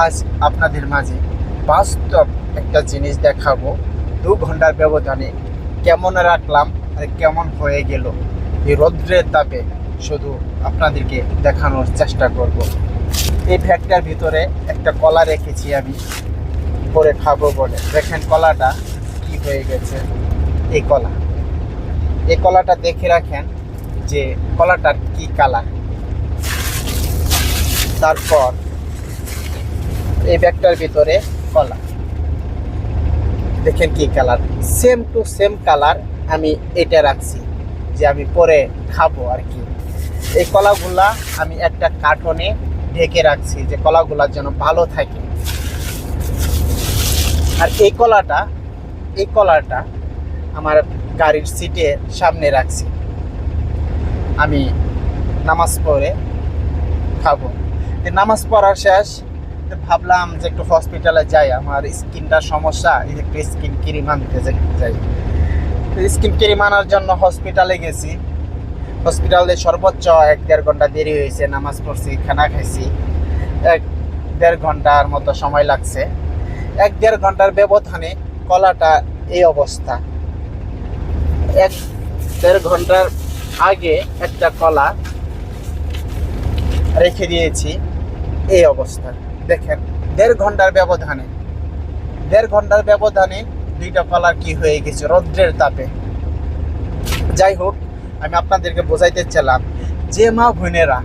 আজ আপনাদের মাঝে বাস্তব একটা জিনিস দেখাবো। 2 ঘন্টার ব্যবধানে কেমন রাখলাম আর কেমন হয়ে গেল এই রৌদ্রের তাপে, শুধু আপনাদেরকে দেখানোর চেষ্টা করব। এই ব্যাগটার ভিতরে একটা কলা রেখেছি আমি পরে খাবো বলে। দেখেন কলাটা কি হয়ে গেছে। এই কলাটা দেখে রাখেন যে কলাটার কি কালার। তারপর এই ব্যাগটার ভিতরে কলা দেখেন কি colour, same to same colour. আমি এটা রাখছি যে আমি পরে খাবো আর কি। এই কলাগুলা আমি একটা কার্টনে ঢেকে রাখছি যে কলাগুলা যেন ভালো থাকে। আর এই কলাটা আমার গাড়ির সিটের সামনে রাখছি, আমি নামাজ পড়ে খাবো। নামাজ পড়ার শেষ ভাবলাম যে একটু হসপিটালে যাই, আমার স্কিনটার সমস্যা, একটু স্কিন ক্রিম আনতে যাই। স্কিন ক্রিম আনার জন্য হসপিটালে গেছি। হসপিটালে সর্বোচ্চ 1-1.5 ঘন্টা দেরি হয়েছে। নামাজ পড়ছি, খানা খাইছি, 1-1.5 ঘন্টার মতো সময় লাগছে। 1-1.5 ঘন্টার ব্যবধানে কলাটা এই অবস্থা। 1-1.5 ঘন্টার আগে একটা কলা রেখে দিয়েছি, এই অবস্থা। দেখেন 1.5 ঘন্টার ব্যবধানে 2টা কলার কি হয়ে গেছে রৌদ্রের তাপে। যাই হোক, আমি আপনাদেরকে বোঝাইতে চাইলাম যে মা বোনেরা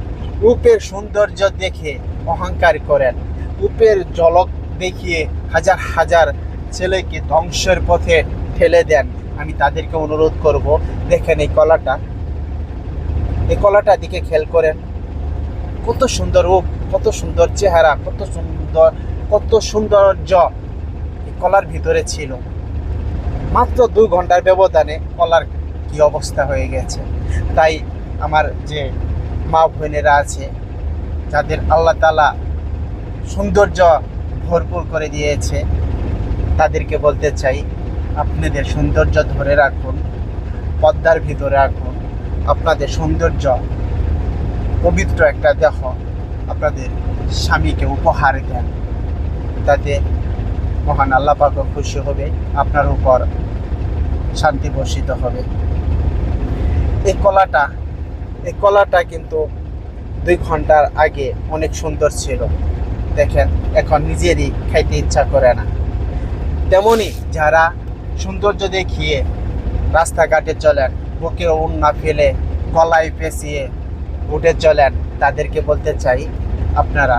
রূপের সৌন্দর্য দেখে অহংকার করেন, রূপের ঝলক দেখিয়ে হাজার হাজার ছেলেকে ধ্বংসের পথে ঠেলে দেন, আমি তাদেরকে অনুরোধ করব, দেখেন এই কলাটা দিকে খেয়াল করেন। কত সুন্দর রূপ, কত সুন্দর চেহারা, কত সৌন্দর্য এই কলার ভিতরে ছিল। মাত্র 2 ঘন্টার ব্যবধানে কলার কি অবস্থা হয়ে গেছে। তাই আমার যে মা বোনেরা আছে, যাদের আল্লাহ তাআলা সৌন্দর্য ভরপুর করে দিয়েছে, তাদেরকে বলতে চাই, আপনাদের সৌন্দর্য ধরে রাখুন, পর্দার ভিতরে রাখুন। আপনাদের সৌন্দর্য পবিত্র একটা দেহ আপনাদের স্বামীকে উপহার দেন, তাতে মহান আল্লাহ পাক খুশি হবে, আপনার উপর শান্তি বর্ষিত হবে। এই কলাটা কিন্তু 2 ঘন্টার আগে অনেক সুন্দর ছিল, দেখেন এখন নিজেরই খাইতে ইচ্ছা করে না। তেমনি যারা সৌন্দর্য দেখিয়ে রাস্তাঘাটে চলেন, বুকে ওড়না ফেলে গলায় পেঁচিয়ে উঠে চলেন, তাদেরকে বলতে চাই, আপনারা